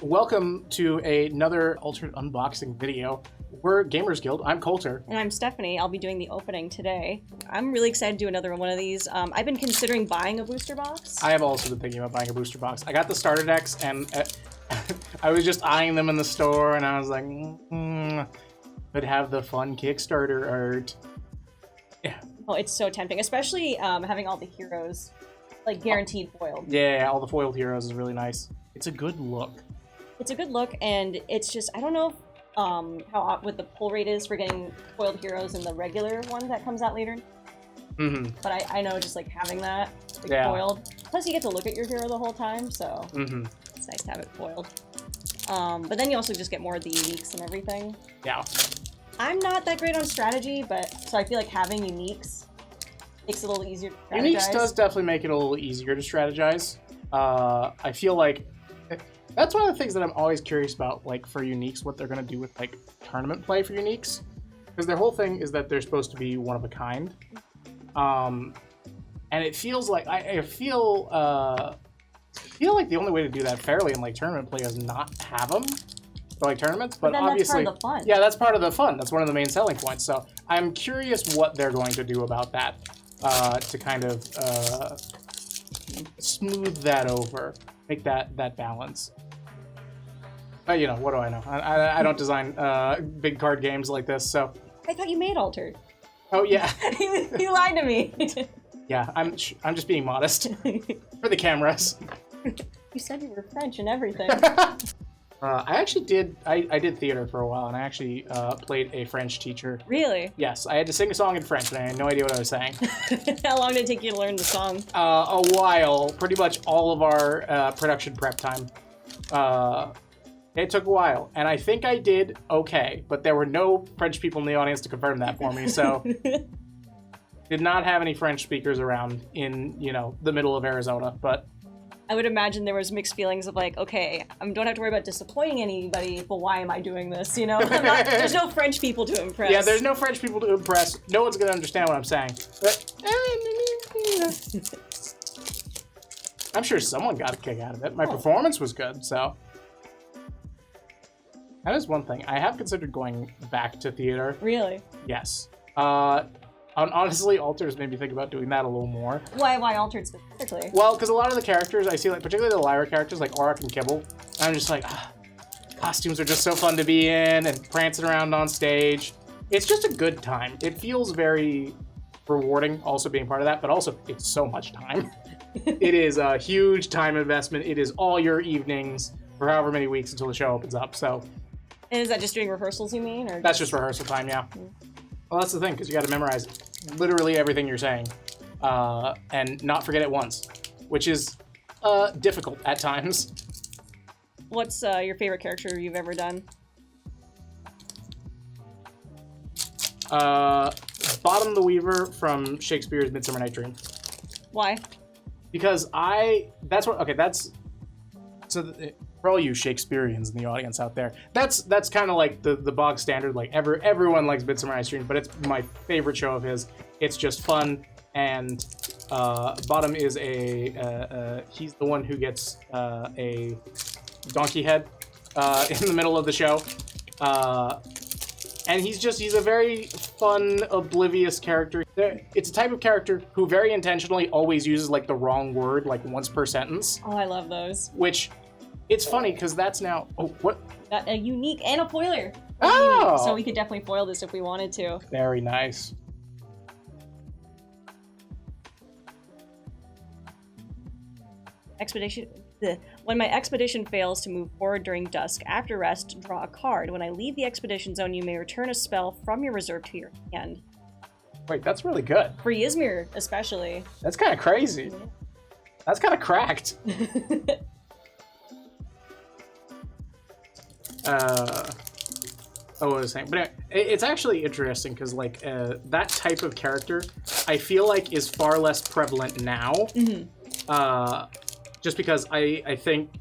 Welcome to another Altered unboxing video. We're Gamers Guild. I'm Coulter. And I'm Stephanie. I'll be doing the opening today. I'm really excited to do another one of these. I've been considering buying a booster box. I have also been thinking about buying a booster box. I got the starter decks and I was just eyeing them in the store and I was like, but have the fun Kickstarter art. Yeah. Oh, it's so tempting, especially having all the heroes like guaranteed foiled. Yeah, all the foiled heroes is really nice. It's a good look. It's a good look, and it's just, I don't know what the pull rate is for getting foiled heroes in the regular one that comes out later. Mm-hmm. But I know just like having that foiled. Plus you get to look at your hero the whole time, so it's nice to have it foiled. But then you also just get more of the uniques and everything. Yeah. I'm not that great on strategy, so I feel like having uniques makes it a little easier to strategize. Uniques does definitely make it a little easier to strategize. I feel like that's one of the things that I'm always curious about, like, for uniques, what they're going to do with, like, tournament play for uniques. Because their whole thing is that they're supposed to be one of a kind. And it feels like, I feel like the only way to do that fairly in, like, tournament play is not have them for, like, tournaments. But obviously, that's part of the fun. Yeah, that's part of the fun. That's one of the main selling points. So I'm curious what they're going to do about that to kind of smooth that over, make that balance. But, you know, what do I know? I don't design big card games like this, so. I thought you made Altered. Oh, yeah. You lied to me. Yeah, I'm just being modest for the cameras. You said you were French and everything. I actually did. I did theater for a while, and I actually played a French teacher. Really? Yes, I had to sing a song in French, and I had no idea what I was saying. How long did it take you to learn the song? A while. Pretty much all of our production prep time. It took a while, and I think I did okay, but there were no French people in the audience to confirm that for me, so did not have any French speakers around in, you know, the middle of Arizona, but I would imagine there was mixed feelings of like, okay, I don't have to worry about disappointing anybody, but why am I doing this, you know? There's no French people to impress. Yeah, there's no French people to impress. No one's going to understand what I'm saying. But I'm sure someone got a kick out of it. My performance was good, so. That is one thing. I have considered going back to theater. Really? Yes. Honestly, Altered has made me think about doing that a little more. Why Altered specifically? Well, because a lot of the characters I see, like particularly the Lyra characters, like Auroch and Kibble, I'm just like, costumes are just so fun to be in and prancing around on stage. It's just a good time. It feels very rewarding also being part of that, but also it's so much time. It is a huge time investment. It is all your evenings for however many weeks until the show opens up, so. And is that just doing rehearsals, you mean? Or that's just rehearsal time, yeah. Well, that's the thing, because you got to memorize literally everything you're saying and not forget it once, which is difficult at times. What's your favorite character you've ever done? Bottom the Weaver from Shakespeare's Midsummer Night's Dream. Why? Because for all you Shakespeareans in the audience out there, that's kind of like the bog standard. Like everyone likes Midsummer Night's Dream, but it's my favorite show of his. It's just fun, and Bottom is he's the one who gets a donkey head in the middle of the show, and he's a very fun, oblivious character. It's a type of character who very intentionally always uses like the wrong word like once per sentence. Oh, I love those. Which. It's funny because that's now. Oh, what? A unique and a foiler. Oh! So we could definitely foil this if we wanted to. Very nice. Expedition. When my expedition fails to move forward during dusk, after rest, draw a card. When I leave the expedition zone, you may return a spell from your reserve to your hand. Wait, that's really good. For Ysmir, especially. That's kind of crazy. Yeah. That's kind of cracked. What was I saying? But it's actually interesting because like that type of character, I feel like is far less prevalent now. Just because I think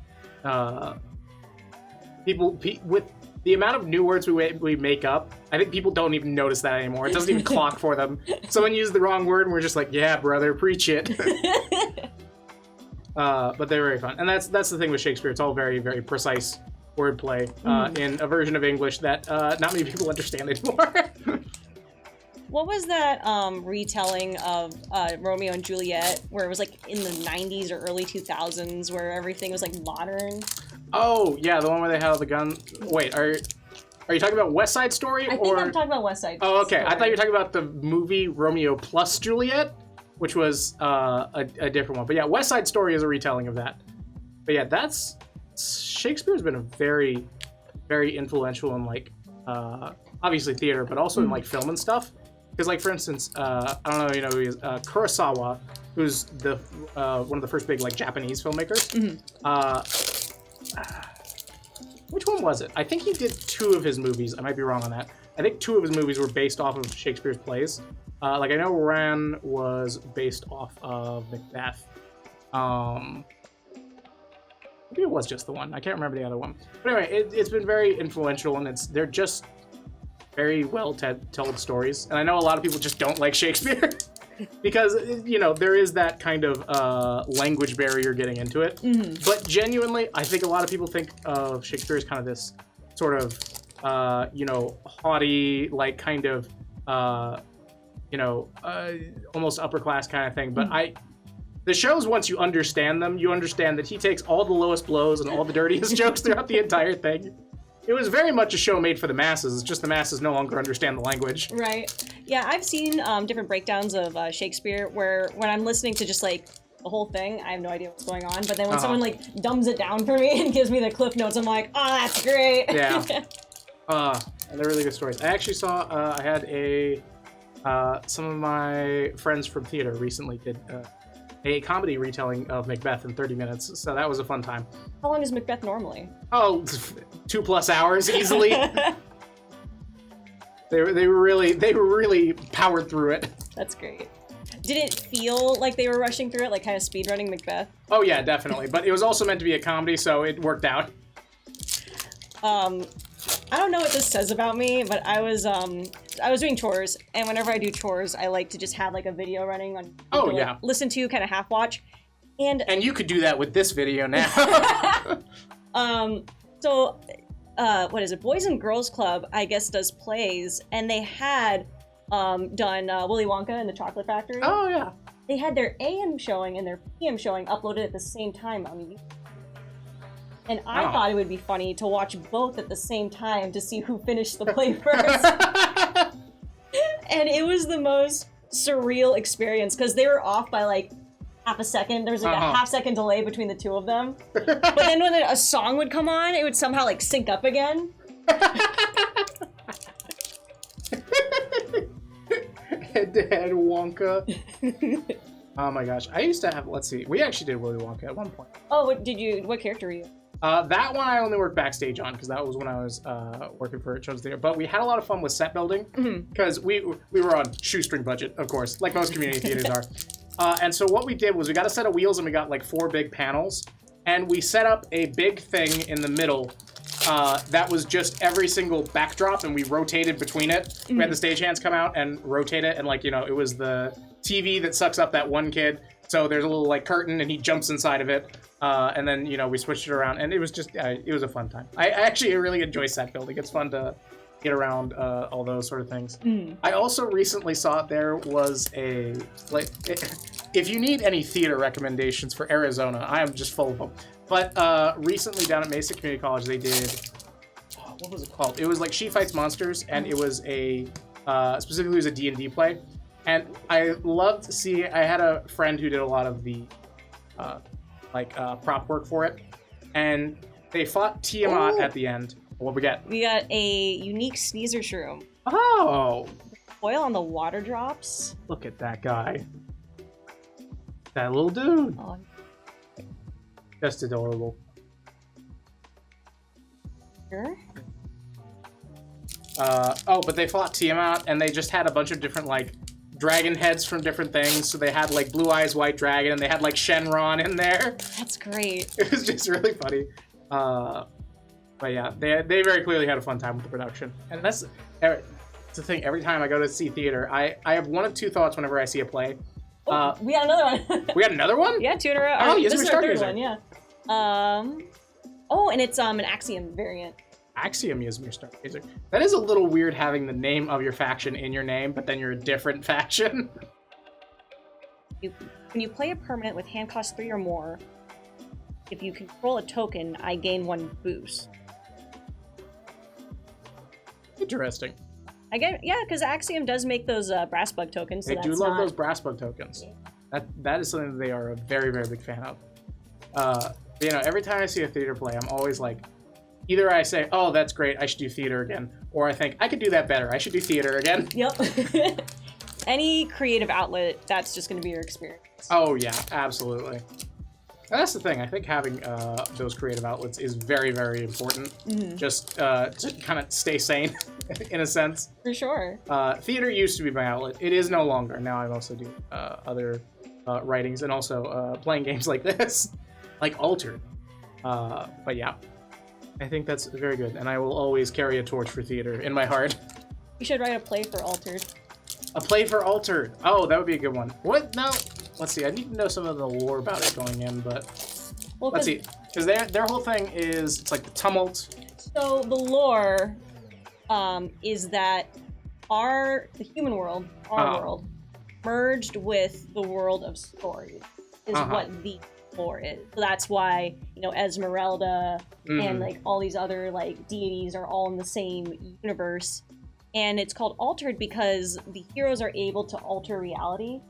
people with the amount of new words we make up, I think people don't even notice that anymore. It doesn't even clock for them. Someone used the wrong word and we're just like, yeah, brother, preach it. But they're very fun. And that's the thing with Shakespeare. It's all very, very precise wordplay in a version of English that not many people understand anymore. What was that retelling of Romeo and Juliet where it was like in the 90s or early 2000s where everything was like modern? Oh, yeah, the one where they had the gun. Wait, are you talking about West Side Story? I think I'm talking about West Side Oh, okay. Story. I thought you were talking about the movie Romeo plus Juliet, which was a different one. But yeah, West Side Story is a retelling of that. But yeah, Shakespeare's been a very, very influential in like obviously theater, but also in like film and stuff. Because like for instance, I don't know, you know, who he is, Kurosawa, who's the one of the first big like Japanese filmmakers. Which one was it? I think he did 2 of his movies. I might be wrong on that. I think 2 of his movies were based off of Shakespeare's plays. Like I know Ran was based off of Macbeth. Maybe it was just the one. I can't remember the other one. But anyway, it's been very influential, and they're just very well told stories. And I know a lot of people just don't like Shakespeare because, you know, there is that kind of language barrier getting into it. But genuinely, I think a lot of people think of Shakespeare as kind of this sort of, you know, haughty, like kind of, you know, almost upper class kind of thing. But the shows, once you understand them, you understand that he takes all the lowest blows and all the dirtiest jokes throughout the entire thing. It was very much a show made for the masses. It's just the masses no longer understand the language. Right. Yeah, I've seen different breakdowns of Shakespeare where when I'm listening to just like the whole thing, I have no idea what's going on. But then when someone like dumbs it down for me and gives me the cliff notes, I'm like, oh, that's great. Yeah. And they're really good stories. I actually saw, I had some of my friends from theater recently did a comedy retelling of Macbeth in 30 minutes, so that was a fun time. How long is Macbeth normally? Oh, 2+ hours easily. They were really powered through it. That's great. Did it feel like they were rushing through it, like kind of speedrunning Macbeth? Oh yeah, definitely. But it was also meant to be a comedy, so it worked out. I don't know what this says about me, but I was doing chores, and whenever I do chores, I like to just have like a video running on. Oh yeah. Like, listen to, kind of half watch, and you could do that with this video now. So, what is it? Boys and Girls Club, I guess, does plays, and they had done Willy Wonka and the Chocolate Factory. Oh yeah. They had their AM showing and their PM showing uploaded at the same time on YouTube. And I thought it would be funny to watch both at the same time to see who finished the play first. And it was the most surreal experience because they were off by like half a second. There was like a half-second delay between the two of them. But then when a song would come on, it would somehow like sync up again. Head-to-head Wonka. Oh my gosh. I used to have, let's see, we actually did Willy Wonka at one point. Oh, what character were you? That one I only worked backstage on because that was when I was working for Children's Theater. But we had a lot of fun with set building because we were on shoestring budget, of course, like most community theaters are. And so what we did was we got a set of wheels and we got like 4 big panels. And we set up a big thing in the middle that was just every single backdrop, and we rotated between it. We had the stagehands come out and rotate it, and like, you know, it was the TV that sucks up that one kid. So there's a little like curtain and he jumps inside of it. And then, you know, we switched it around, and it was just, it was a fun time. I actually really enjoy set building. It's fun to get around all those sort of things. I also recently saw there was if you need any theater recommendations for Arizona, I am just full of them. But recently down at Mesa Community College, they did, what was it called? It was like She Fights Monsters, and it was specifically it was a D&D play. And I loved seeing, I had a friend who did a lot of the prop work for it, and they fought Tiamat at the end. What we got? We got a unique sneezer shroom. Oh! Foil on the water drops. Look at that guy. That little dude. Oh. Just adorable. Sure. But they fought Tiamat, and they just had a bunch of different, like, dragon heads from different things. So they had, like, Blue Eyes White Dragon, and they had, like, Shenron in there. That's great. It was just really funny. But yeah, they very clearly had a fun time with the production. And that's the thing. Every time I go to see theater, I have one of two thoughts whenever I see a play. We got another one. We got another one? Yeah, 2 in a row. Oh, yes, this is we're our third starting. one, yeah. Oh, and it's an Axiom variant. Axiom Ysmir Stargazer. That is a little weird having the name of your faction in your name, but then you're a different faction. When you play a permanent with hand cost 3 or more, if you control a token, I gain 1 boost. Interesting. Yeah, because Axiom does make those brass bug tokens. So They do love those brass bug tokens. Yeah. That is something that they are a very, very big fan of. You know, every time I see a theater play, I'm always like, either I say, oh, that's great, I should do theater again, or I think, I could do that better, I should do theater again. Yep. Any creative outlet, that's just going to be your experience. Oh, yeah, absolutely. And that's the thing, I think having those creative outlets is very, very important, just to kind of stay sane, in a sense. For sure. Theater used to be my outlet. It is no longer. Now I also do other writings and also playing games like this, like Altered. But yeah, I think that's very good, and I will always carry a torch for theater in my heart. You should write a play for Altered. A play for Altered. Oh, that would be a good one. What? No. Let's see. I need to know some of the lore about it going in, but let's see. Because their whole thing is, it's like the tumult. So the lore is that the human world, our world, merged with the world of stories is what the lore is. So that's why, you know, Esmeralda and like all these other like deities are all in the same universe. And it's called Altered because the heroes are able to alter reality.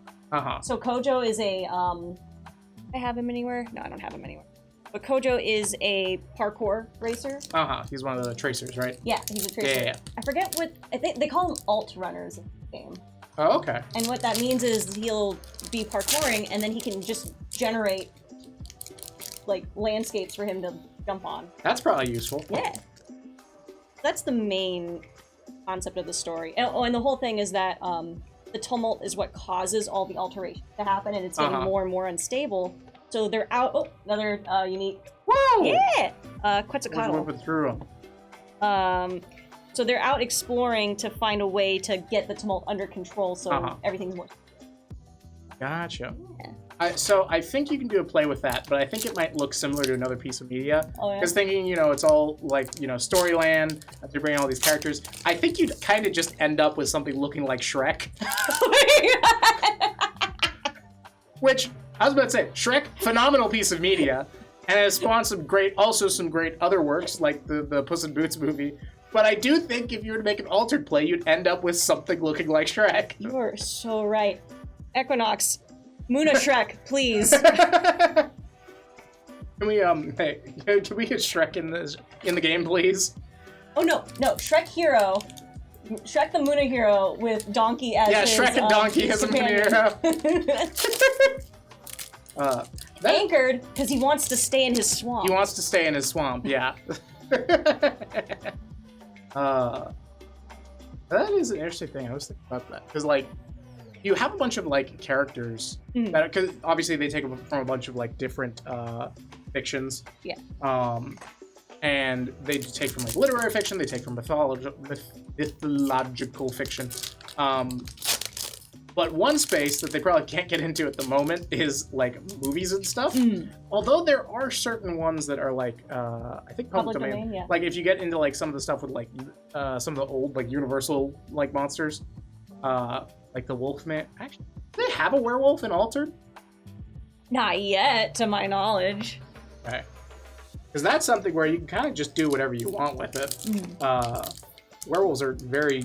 So Kojo is a I have him anywhere? No, I don't have him anywhere. But Kojo is a parkour racer. He's one of the tracers, right? Yeah, he's a tracer. Yeah. I forget what I think they call them alt runners in the game. Oh, okay. And what that means is he'll be parkouring and then he can just generate like landscapes for him to jump on. That's probably useful. Yeah. That's the main concept of the story. And the whole thing is that the tumult is what causes all the alterations to happen, and it's getting more and more unstable. So they're out. Oh, another unique. Whoa! Yeah! Quetzalcoatl. Whipping through them. So they're out exploring to find a way to get the tumult under control so everything's more... Gotcha. Yeah. So I think you can do a play with that, but I think it might look similar to another piece of media. Oh, yeah? Because thinking, you know, it's all like, you know, Storyland, they bring all these characters. I think you'd kind of just end up with something looking like Shrek. Oh my God! Which, I was about to say, Shrek, phenomenal piece of media, and has spawned some great other works, like the Puss in Boots movie. But I do think if you were to make an Altered play, you'd end up with something looking like Shrek. You are so right. Equinox, Muna Shrek, please. Can we hey, can we get Shrek in the game, please? Oh no, Shrek Hero. Shrek the Muna Hero with Donkey as his Shrek and Donkey as a Muna Hero. Anchored, because he wants to stay in his swamp. He wants to stay in his swamp, yeah. That is an interesting thing. I was thinking about that. Because, like, you have a bunch of, like, characters. Because, obviously, they take them from a bunch of, like, different fictions. Yeah. And they take from, like, literary fiction. They take from mythological fiction. But one space that they probably can't get into at the moment is, like, movies and stuff. Although there are certain ones that are, like, I think public domain. Yeah. Like, if you get into, like, some of the stuff with, like, some of the old, like, Universal, like, monsters, like the Wolfman. Actually, do they have a werewolf in Altered? Not yet, to my knowledge. Okay. Because that's something where you can kind of just do whatever you want with it. Werewolves are very...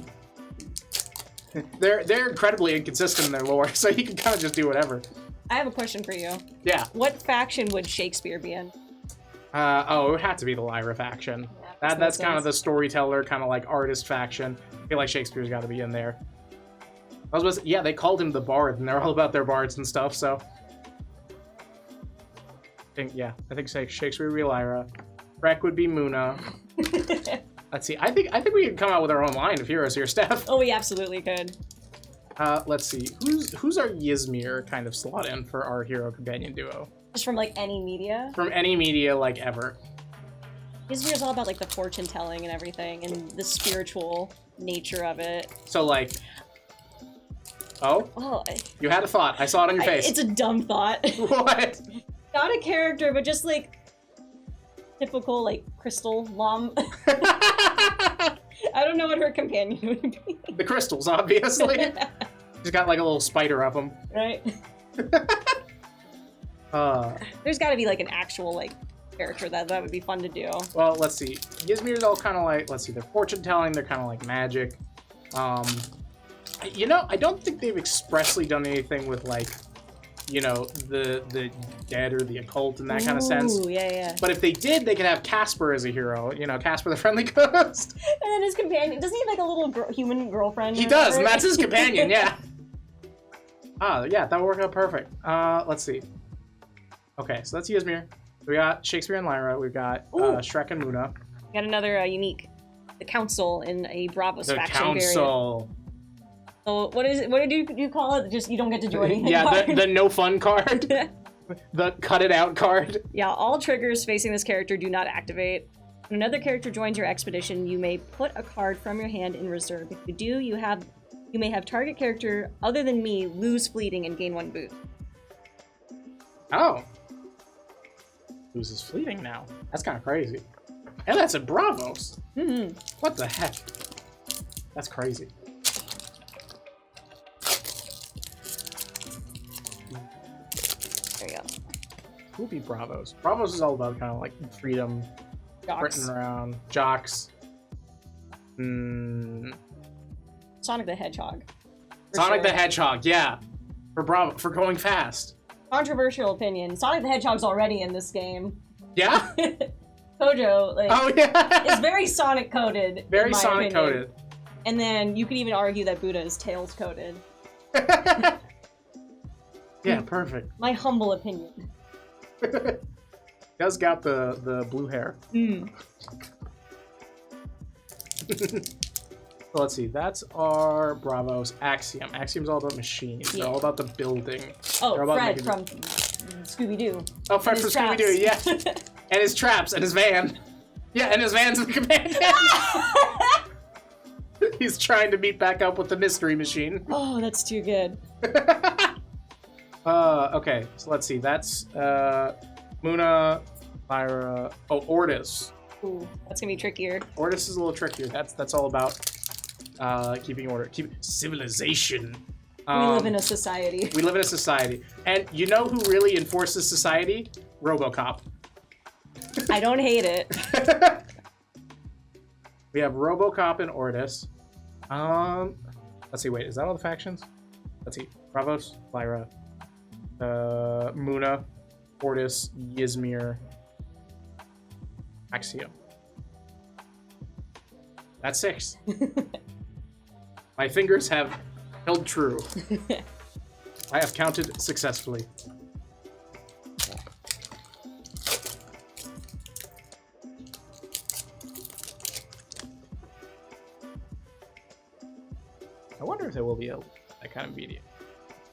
They're incredibly inconsistent in their lore, so you can kind of just do whatever. I have a question for you. Yeah. What faction would Shakespeare be in? It would have to be the Lyra faction. Yeah, That's kind of the storyteller, kind of like artist faction. I feel like Shakespeare's got to be in there. I was supposed to, yeah, they called him the Bard, and they're all about their bards and stuff, so... I think Shakespeare would be Lyra. Shrek would be Muna. Let's see. I think we could come out with our own line of heroes here, Steph. Oh, we absolutely could. Let's see. Who's our Ysmir kind of slot in for our hero companion duo? Just from like any media? From any media, like ever. Ysmir is all about like the fortune telling and everything, and the spiritual nature of it. So like, Oh? Oh, You had a thought. I saw it on your face. It's a dumb thought. What? Not a character, but just like typical like crystal mom. I don't know what her companion would be. The crystals, obviously. She's got like a little spider up them. Right. There's got to be like an actual like character that would be fun to do. Well, let's see. Ysmir's all kind of like, let's see, they're fortune telling, they're kind of like magic. You know, I don't think they've expressly done anything with like, you know, the dead or the occult in that kind of sense. Ooh, yeah. But if they did, they could have Casper as a hero. You know, Casper the Friendly Ghost. And then his companion, doesn't he have like a little human girlfriend? He does, and that's his companion, yeah. Yeah, that would work out perfect. Let's see. Okay, so that's Ysmir. We got Shakespeare and Lyra. We've got Shrek and Muna. We got another unique, the Council in a Bravos faction variant. The Council. So what is it? What did you call it? Just you don't get to do anything. Yeah, the no fun card. The cut it out card. Yeah, all triggers facing this character do not activate. When another character joins your expedition, you may put a card from your hand in reserve. If you do, you may have target character other than me lose fleeting and gain 1 boost. Oh. Loses fleeting now. That's kind of crazy. And that's a Bravos. Mm-hmm. What the heck? That's crazy. There you go. Who would be Bravos? Bravos is all about kind of like freedom, sprinting around, jocks. Sonic the Hedgehog. Sonic the Hedgehog, yeah. For going fast. Controversial opinion. Sonic the Hedgehog's already in this game. Yeah? Kojo, like, oh yeah, is very Sonic coded. Very Sonic coded. And then you could even argue that Buddha is Tails coded. Yeah, perfect. My humble opinion. Does got the blue hair. So let's see. That's our Bravos. Axiom. Axiom's all about machines. They're all about the building. Oh, They're about Fred from Scooby-Doo. Oh, Fred from Scooby-Doo, yeah. And his traps and his van. Yeah, and his van's the companion. He's trying to meet back up with the mystery machine. Oh, that's too good. Okay, so let's see. That's Muna, Lyra. Oh, Ortis. Ooh, that's gonna be trickier. Ortis is a little trickier. That's all about keeping order, civilization. We live in a society. We live in a society, and you know who really enforces society? RoboCop. I don't hate it. We have RoboCop and Ortis. Let's see. Wait, is that all the factions? Let's see. Bravos, Lyra, Muna, Ortis, Ysmir, Axiom. That's 6. My fingers have held true. I have counted successfully. I wonder if there will be that kind of media.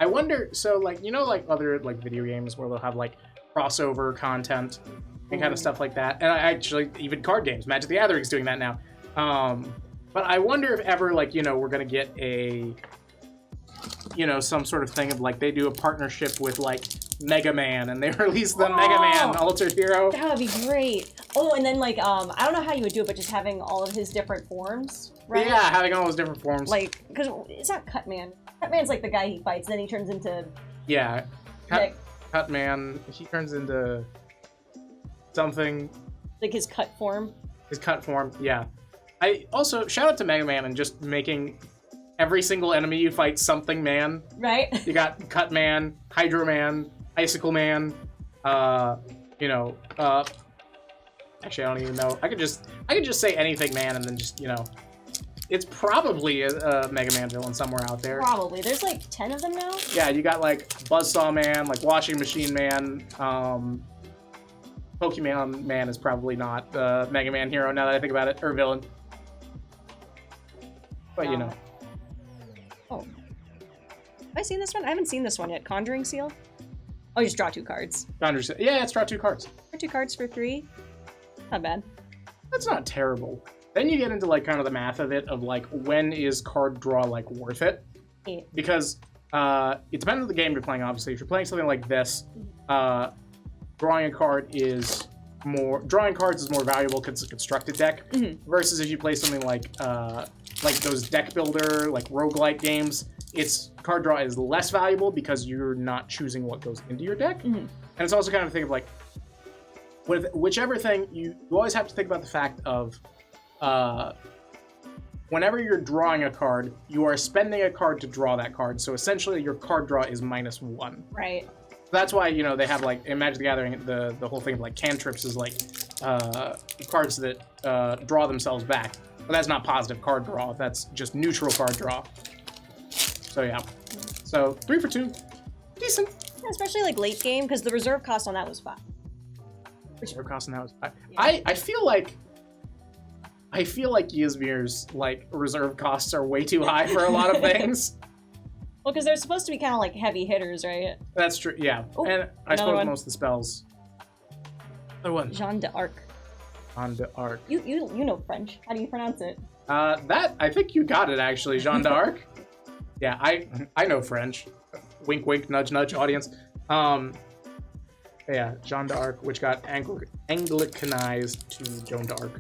I wonder, so like, you know, like other like video games where they'll have like crossover content and kind of stuff like that. And I actually, even card games, Magic the Gathering's doing that now. But I wonder if ever, like, you know, we're gonna get a, you know, some sort of thing of like they do a partnership with like Mega Man and they release the Mega Man Altered Hero. That would be great. Oh, and then like I don't know how you would do it, but just having all of his different forms, right? Yeah, having all those different forms. Like, because it's not Cutman. Cutman's like the guy he fights, then he turns into. Yeah, Cutman. He turns into something. Like his cut form. His cut form, yeah. I also shout out to Mega Man and just making every single enemy you fight something man. Right. You got Cut Man, Hydro Man, Icicle Man. You know. Actually, I don't even know. I could just say anything man, and then just, you know. It's probably a Mega Man villain somewhere out there. Probably. There's like 10 of them now. Yeah, you got like Buzzsaw Man, like Washing Machine Man. Pokemon Man is probably not the Mega Man hero now that I think about it, or villain. But you know. Oh. Have I seen this one? I haven't seen this one yet. Conjuring Seal? Oh, you just draw 2 cards. Conjuring Seal. Yeah, it's draw 2 cards. Draw 2 cards for 3. Not bad. That's not terrible. Then you get into like kind of the math of it, of like when is card draw like worth it? Yeah. Because it depends on the game you're playing, obviously. If you're playing something like this, drawing cards is more valuable because it's a constructed deck, versus if you play something like those deck builder, like roguelike games, its card draw is less valuable because you're not choosing what goes into your deck. And it's also kind of a thing of like, with whichever thing, you always have to think about the fact of whenever you're drawing a card, you are spending a card to draw that card. So essentially your card draw is -1. Right. That's why, you know, they have like in Magic the Gathering, the whole thing of like cantrips is like cards that draw themselves back. But that's not positive card draw. That's just neutral card draw. So yeah. So 3 for 2, decent. Yeah, especially like late game, because the reserve cost on that was 5. Reserve cost on that was 5. Yeah. I feel like Ysmir's like reserve costs are way too high for a lot of things. Well, because they're supposed to be kind of like heavy hitters, right? That's true, yeah. Ooh, and I suppose one. most of the spells. Another one. Jeanne d'Arc. Jeanne d'Arc. You know French. How do you pronounce it? That I think you got it actually, Jeanne d'Arc. Yeah, I know French. Wink, wink, nudge, nudge, audience. Yeah, Jeanne d'Arc, which got Anglicanized to Joan d'Arc.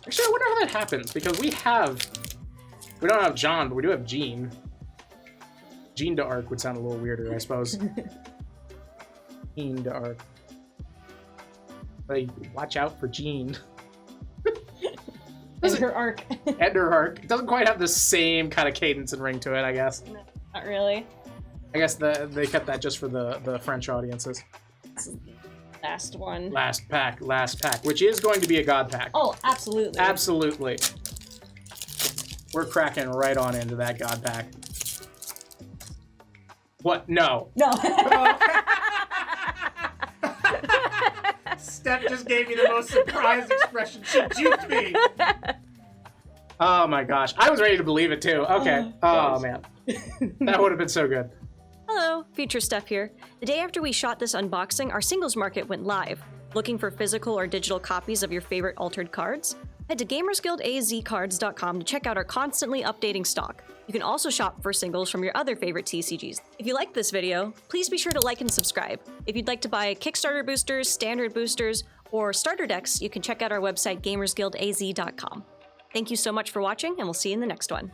Actually, I wonder how that happens because we don't have John, but we do have Jean. Jean d'Arc would sound a little weirder, I suppose. Jean d'Arc. Like, watch out for Jean. And her arc. And her arc. It doesn't quite have the same kind of cadence and ring to it, I guess. No, not really. I guess they kept that just for the French audiences. Last one. Last pack, which is going to be a god pack. Oh, absolutely. Absolutely. We're cracking right on into that god pack. What? No. No. Steph just gave me the most surprised expression. She juked me. Oh my gosh. I was ready to believe it too. Okay. Oh man. That would have been so good. Hello, Future Steph here. The day after we shot this unboxing, our singles market went live. Looking for physical or digital copies of your favorite altered cards? Head to gamersguildazcards.com to check out our constantly updating stock. You can also shop for singles from your other favorite TCGs. If you liked this video, please be sure to like and subscribe. If you'd like to buy Kickstarter boosters, standard boosters, or starter decks, you can check out our website gamersguildaz.com. Thank you so much for watching, and we'll see you in the next one.